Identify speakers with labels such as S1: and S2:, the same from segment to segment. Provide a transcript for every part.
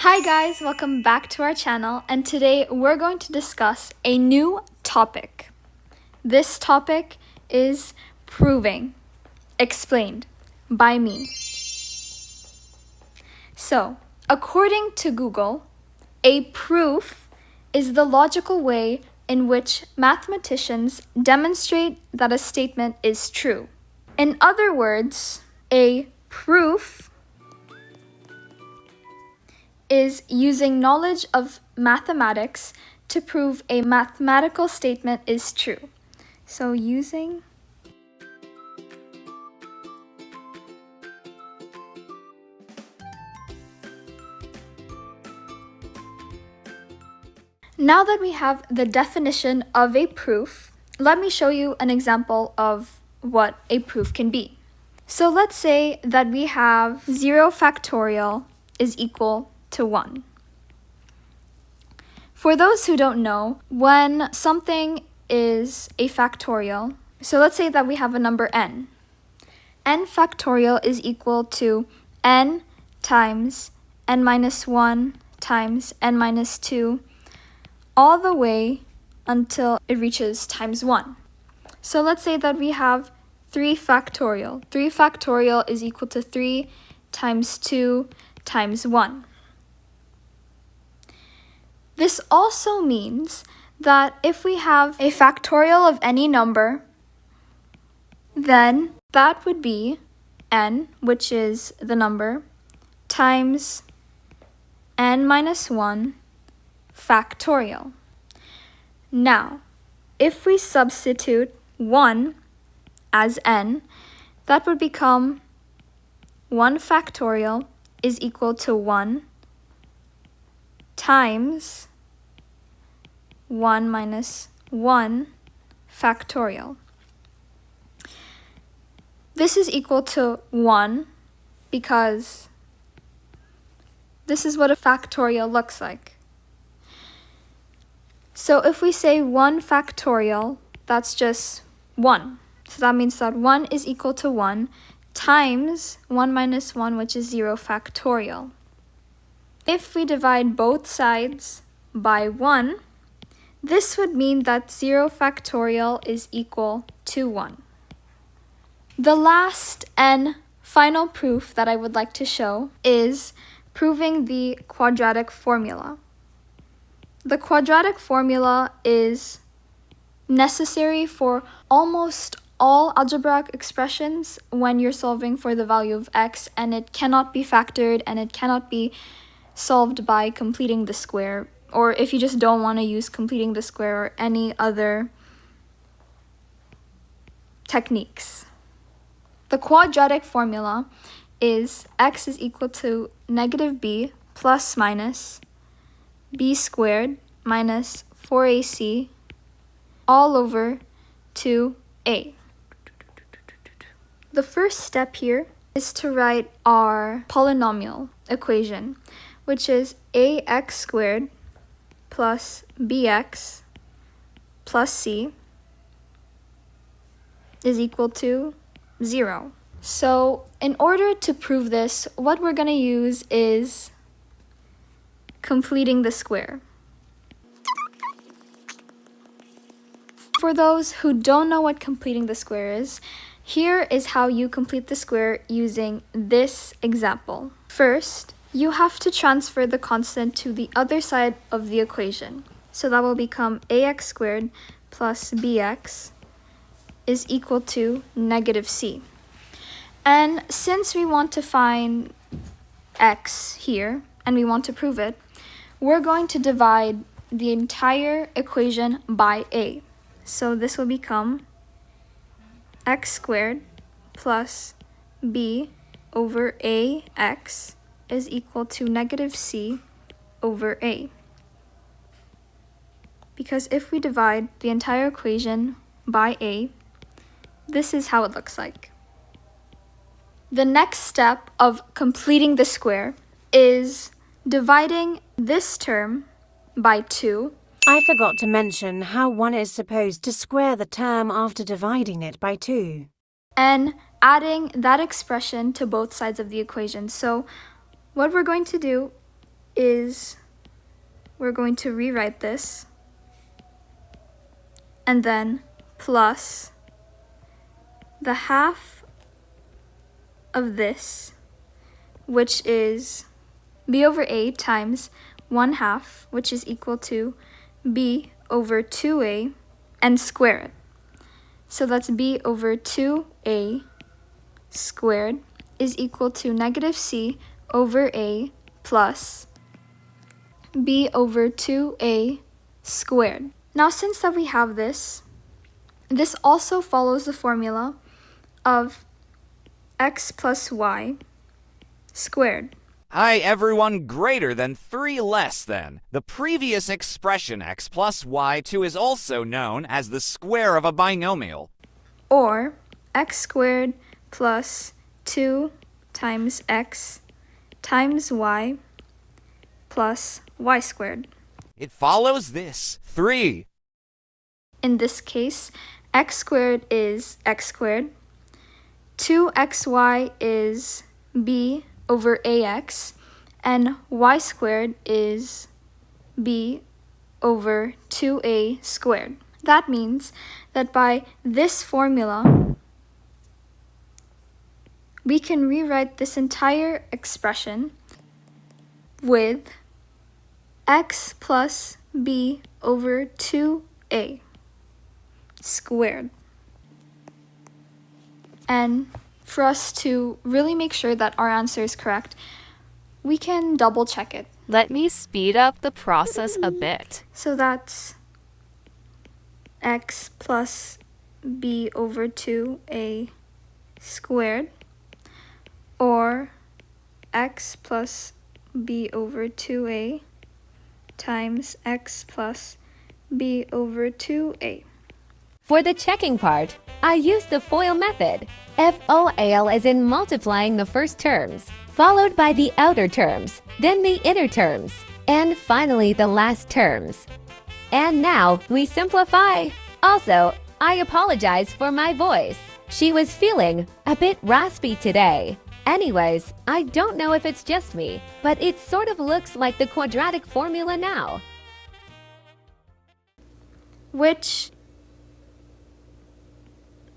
S1: Hi guys, welcome back to our channel, and today we're going to discuss a new topic. This topic is proving, explained by me. So, according to Google, a proof is the logical way in which mathematicians demonstrate that a statement is true. In other words, a proof is using knowledge of mathematics to prove a mathematical statement is true. So Now that we have the definition of a proof, let me show you an example of what a proof can be. So let's say that we have 0 factorial is equal to 1. For those who don't know, when something is a factorial, so let's say that we have a number n. N factorial is equal to n times n minus 1 times n minus 2, all the way until it reaches times 1. So let's say that we have 3 factorial. 3 factorial is equal to 3 times 2 times 1. This also means that if we have a factorial of any number, then that would be n, which is the number, times n minus 1 factorial. Now, if we substitute 1 as n, that would become 1 factorial is equal to 1 times 1 minus 1 factorial. This is equal to 1 because this is what a factorial looks like. So if we say 1 factorial, that's just 1. So that means that 1 is equal to 1 times 1 minus 1, which is 0 factorial. If we divide both sides by 1, this would mean that 0 factorial is equal to 1. The last and final proof that I would like to show is proving the quadratic formula. The quadratic formula is necessary for almost all algebraic expressions when you're solving for the value of x, and it cannot be factored and it cannot be solved by completing the square, or if you just don't want to use completing the square or any other techniques. The quadratic formula is x is equal to negative b plus minus b squared minus 4ac all over 2a. The first step here is to write our polynomial equation, which is ax squared plus bx plus c is equal to 0. So in order to prove this, what we're going to use is completing the square. For those who don't know what completing the square is, here is how you complete the square using this example. First, you have to transfer the constant to the other side of the equation. So that will become ax squared plus bx is equal to negative c. And since we want to find x here, and we want to prove it, we're going to divide the entire equation by a. So this will become x squared plus b over ax is equal to negative c over a. Because if we divide the entire equation by a, this is how it looks like. The next step of completing the square is dividing this term by 2.
S2: I forgot to mention how one is supposed to square the term after dividing it by 2.
S1: And adding that expression to both sides of the equation. So what we're going to do is, we're going to rewrite this, and then plus the half of this, which is b over a times 1/2, which is equal to b over 2a, and square it. So that's b over 2a squared is equal to negative c over a plus b over 2a squared. Now, since that we have this also follows the formula of x plus y squared.
S3: I, everyone greater than 3 less than. The previous expression x plus y2 is also known as the square of a binomial.
S1: Or x squared plus 2 times x times y plus y squared.
S3: It follows this. 3.
S1: In this case, x squared is x squared, 2xy is b over ax, and y squared is b over 2a squared. That means that by this formula, we can rewrite this entire expression with x plus b over 2a squared. And for us to really make sure that our answer is correct, we can double check it.
S4: Let me speed up the process a bit.
S1: So that's x plus b over 2a squared, or x plus b over 2a times x plus b over 2a.
S5: For the checking part, I use the FOIL method. FOIL is in multiplying the first terms, followed by the outer terms, then the inner terms, and finally the last terms. And now we simplify. Also, I apologize for my voice. She was feeling a bit raspy today. Anyways, I don't know if it's just me, but it sort of looks like the quadratic formula now.
S1: Which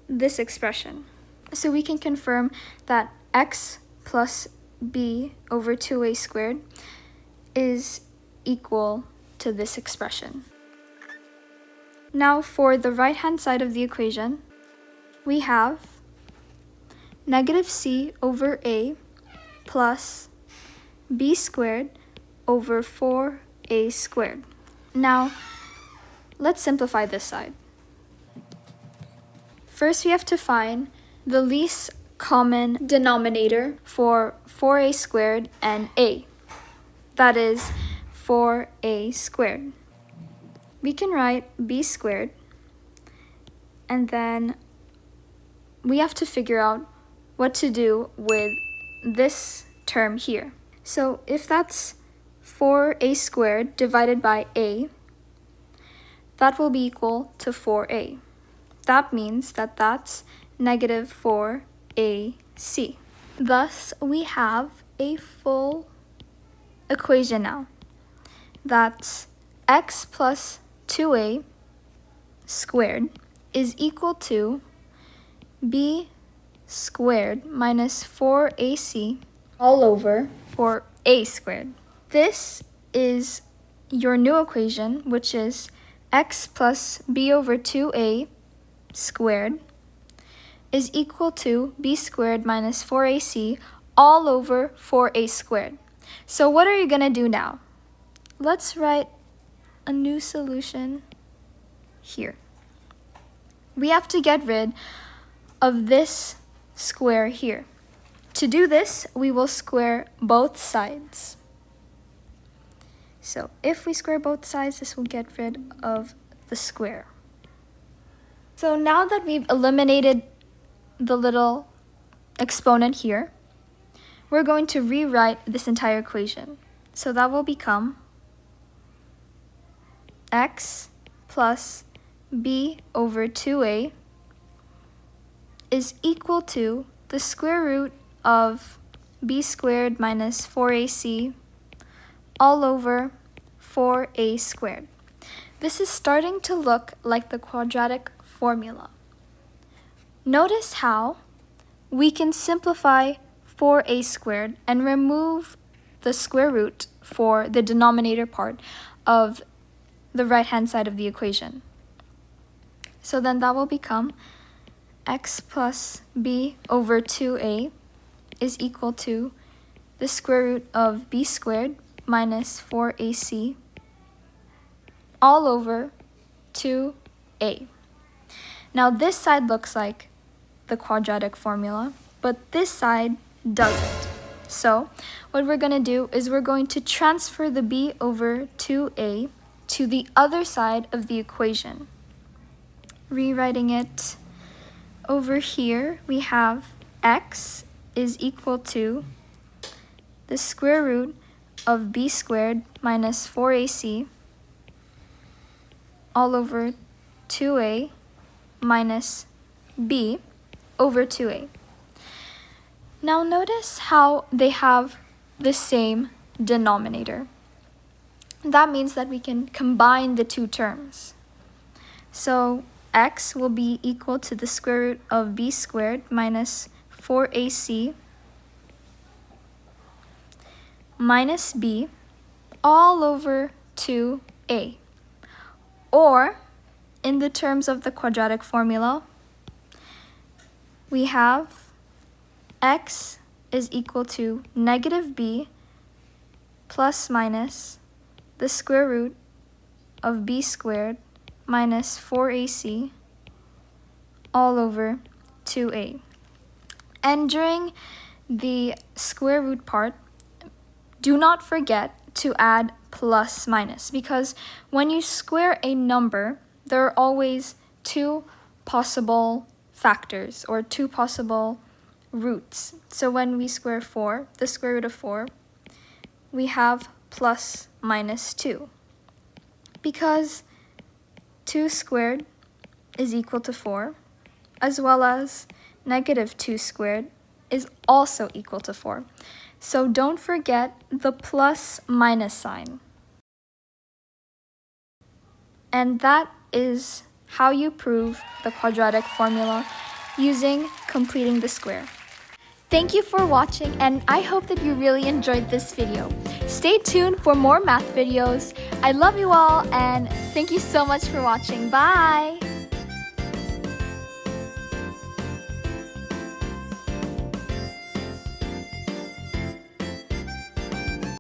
S1: this expression. So we can confirm that x plus b over 2a squared is equal to this expression. Now for the right-hand side of the equation, we have negative c over a plus b squared over 4a squared. Now, let's simplify this side. First, we have to find the least common denominator for 4a squared and a. That is 4a squared. We can write b squared, and then we have to figure out what to do with this term here. So if that's 4a squared divided by a, that will be equal to 4a. That means that that's negative 4ac. Thus, we have a full equation now. That's x plus 2a squared is equal to b squared minus 4ac all over 4a squared. This is your new equation, which is x plus b over 2a squared is equal to b squared minus 4ac all over 4a squared. So what are you going to do now? Let's write a new solution here. We have to get rid of this square here. To do this, we will square both sides. So if we square both sides, this will get rid of the square. So now that we've eliminated the little exponent here, we're going to rewrite this entire equation. So that will become x plus b over 2a is equal to the square root of b squared minus 4ac all over 4a squared. This is starting to look like the quadratic formula. Notice how we can simplify 4a squared and remove the square root for the denominator part of the right-hand side of the equation. So then that will become x plus b over 2a is equal to the square root of b squared minus 4ac all over 2a. Now this side looks like the quadratic formula, but this side doesn't. So what we're going to do is we're going to transfer the b over 2a to the other side of the equation. Rewriting it over here, we have x is equal to the square root of b squared minus 4ac all over 2a minus b over 2a. Now notice how they have the same denominator. That means that we can combine the two terms. So x will be equal to the square root of b squared minus 4ac minus b all over 2a. Or, in the terms of the quadratic formula, we have x is equal to negative b plus minus the square root of b squared minus 4ac all over 2a. And during the square root part, do not forget to add plus minus, because when you square a number, there are always two possible factors or two possible roots. So when we square 4, the square root of 4, we have plus minus 2, because 2 squared is equal to 4, as well as negative 2 squared is also equal to 4. So don't forget the plus minus sign. And that is how you prove the quadratic formula using completing the square. Thank you for watching, and I hope that you really enjoyed this video. Stay tuned for more math videos. I love you all, and thank you so much for watching. Bye!